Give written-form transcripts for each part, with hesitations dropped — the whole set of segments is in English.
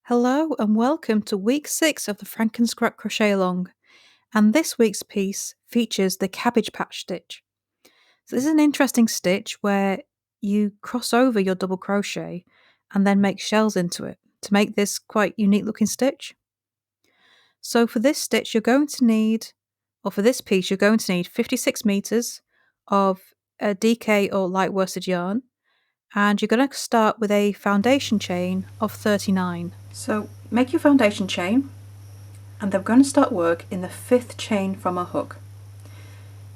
Hello and welcome to week 6 of the FrankenScrap Crochet Along, and this week's piece features the Cabbage Patch stitch. So this is an interesting stitch where you cross over your double crochet and then make shells into it to make this quite unique looking stitch. So for this stitch you're going to need, or for this piece you're going to need 56 meters of a DK or light worsted yarn, and you're going to start with a foundation chain of 39. So make your foundation chain, and then we're going to start work in the 5th chain from our hook.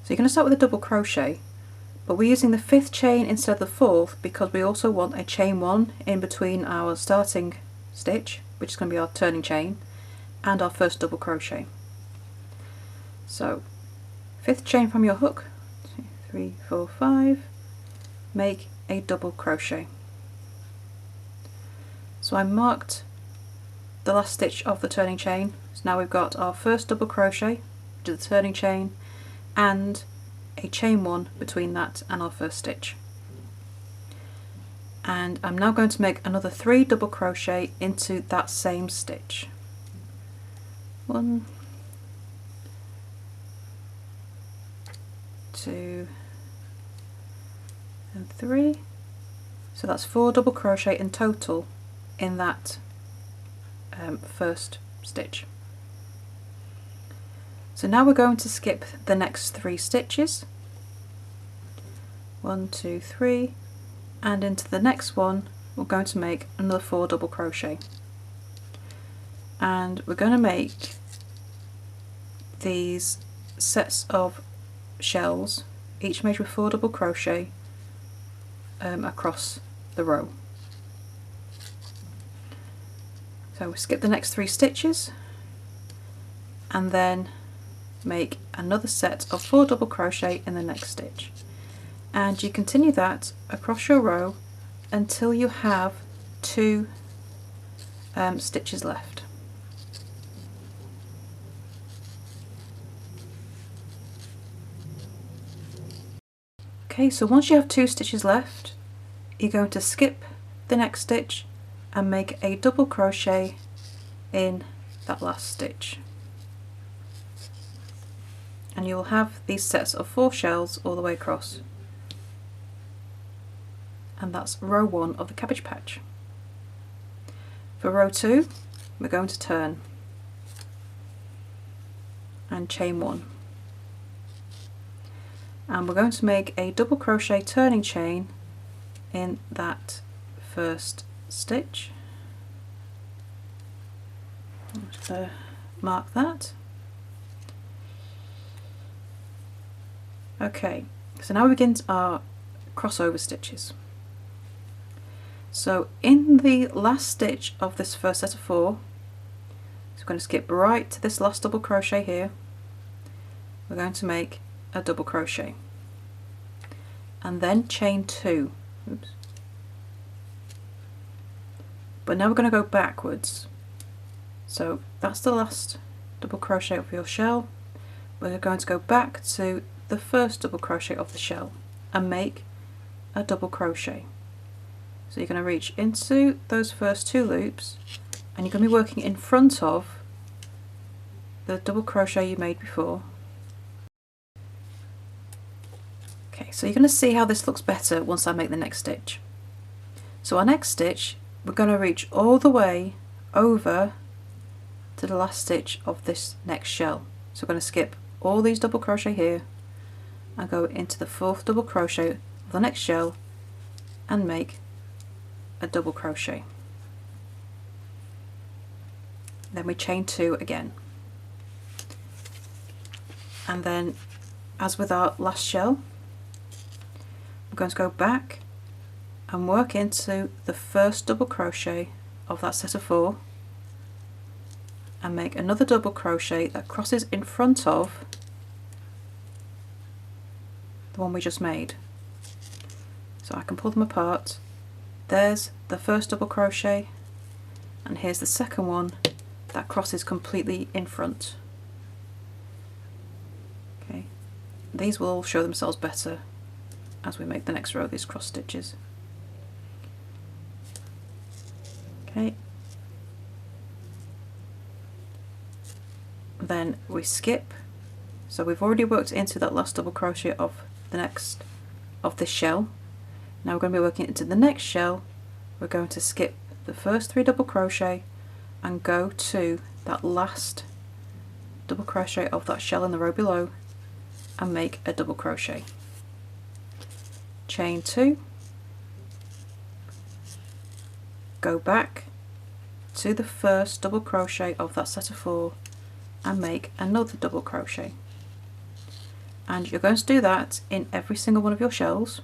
So you're going to start with a double crochet, but we're using the 5th chain instead of the 4th because we also want a chain 1 in between our starting stitch, which is going to be our turning chain, and our first double crochet. So 5th chain from your hook, 2, 3, 4, 5, make a double crochet. So I marked the last stitch of the turning chain, so now we've got our first double crochet, which is the turning chain, and a chain 1 between that and our first stitch. And I'm now going to make another 3 double crochet into that same stitch. 1, 2 and 3. So that's 4 double crochet in total in that first stitch. So now we're going to skip the next 3 stitches, 1, 2, 3, and into the next one we're going to make another 4 double crochet, and we're going to make these sets of shells, each made with 4 double crochet across the row. So we skip the next 3 stitches and then make another set of 4 double crochet in the next stitch, and you continue that across your row until you have 2 stitches left. Okay, so once you have 2 stitches left, you're going to skip the next stitch and make a double crochet in that last stitch, and you will have these sets of 4 shells all the way across, and that's row 1 of the Cabbage Patch. For row 2 we're going to turn and chain 1, and we're going to make a double crochet turning chain in that first stitch. I'm just going to mark that. Okay, so now we begin our crossover stitches. So in the last stitch of this first set of 4, so we're going to skip right to this last double crochet here, we're going to make a double crochet and then chain 2. Oops. But now we're going to go backwards. So that's the last double crochet of your shell. We're going to go back to the first double crochet of the shell and make a double crochet. So you're going to reach into those first 2 loops, and you're going to be working in front of the double crochet you made before. Okay, so you're going to see how this looks better once I make the next stitch. So our next stitch, we're going to reach all the way over to the last stitch of this next shell. So we're going to skip all these double crochet here and go into the 4th double crochet of the next shell and make a double crochet. Then we chain 2 again, and then as with our last shell we're going to go back and work into the first double crochet of that set of 4 and make another double crochet that crosses in front of the one we just made. So I can pull them apart. There's the first double crochet, and here's the second one that crosses completely in front. Okay, these will all show themselves better as we make the next row of these cross stitches. Okay, then we skip. So we've already worked into that last double crochet of the next of this shell. Now we're going to be working into the next shell. We're going to skip the first 3 double crochet and go to that last double crochet of that shell in the row below and make a double crochet. Chain 2, go back to the first double crochet of that set of 4 and make another double crochet. And you're going to do that in every single one of your shells.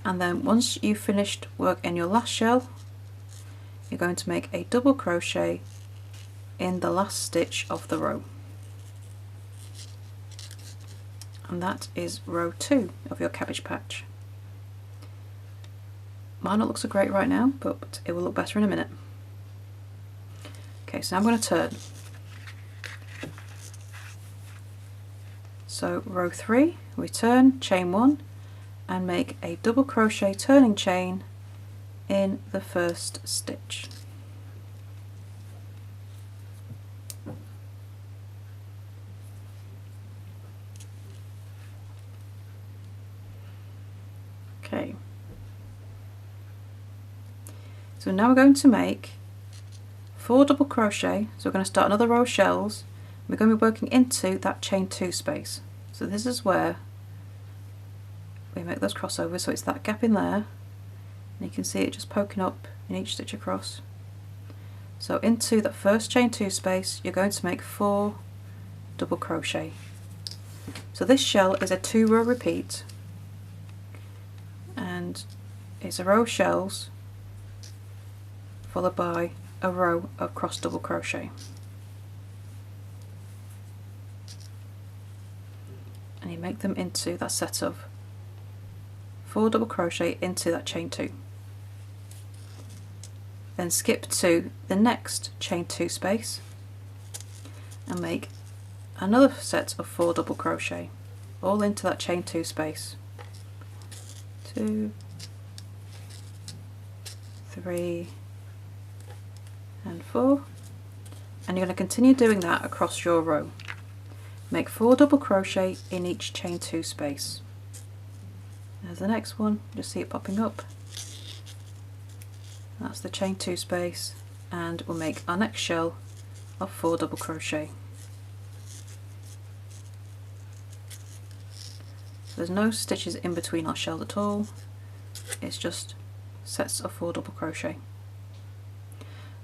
And then once you've finished work in your last shell, you're going to make a double crochet in the last stitch of the row. And that is row 2 of your cabbage patch. Might not look so great right now, but it will look better in a minute. Okay, so now I'm going to turn. So row 3, we turn, chain 1 and make a double crochet turning chain in the first stitch. Okay, so now we're going to make 4 double crochet, so we're going to start another row of shells. We're going to be working into that chain 2 space. So this is where we make those crossovers, so it's that gap in there, and you can see it just poking up in each stitch across. So into that first chain 2 space you're going to make 4 double crochet. So this shell is a 2 row repeat, and it's a row of shells followed by a row of cross double crochet. And you make them into that set of 4 double crochet into that chain 2. Then skip to the next chain 2 space and make another set of 4 double crochet all into that chain 2 space. 2, 3 and 4, and you're going to continue doing that across your row. Make 4 double crochet in each chain 2 space. There's the next one, just see it popping up. That's the chain 2 space, and we'll make our next shell of 4 double crochet. There's no stitches in between our shells at all, it's just sets of 4 double crochet.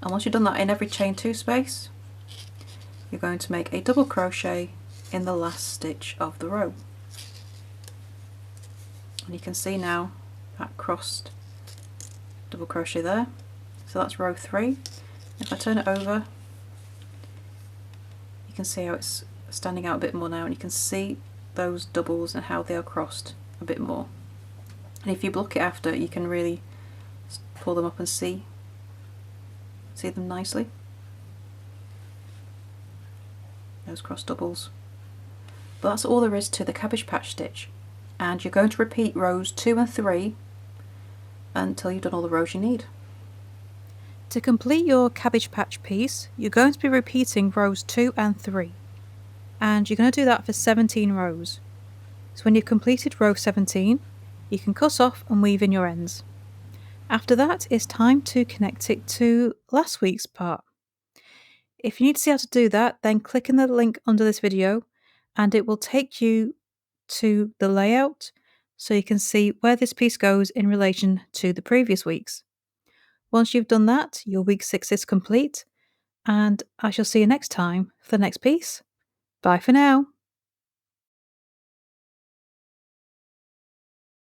And once you've done that in every chain 2 space, you're going to make a double crochet in the last stitch of the row. And you can see now that crossed double crochet there. So that's row 3. If I turn it over, you can see how it's standing out a bit more now, and you can see those doubles and how they are crossed a bit more. And if you block it after, you can really pull them up and see them nicely. Those cross doubles. But that's all there is to the cabbage patch stitch, and you're going to repeat rows 2 and 3 until you've done all the rows you need. To complete your cabbage patch piece, you're going to be repeating rows 2 and 3, and you're going to do that for 17 rows. So when you've completed row 17, you can cut off and weave in your ends. After that, it's time to connect it to last week's part. If you need to see how to do that, then click in the link under this video and it will take you to the layout so you can see where this piece goes in relation to the previous weeks. Once you've done that, your week 6 is complete, and I shall see you next time for the next piece. Bye for now.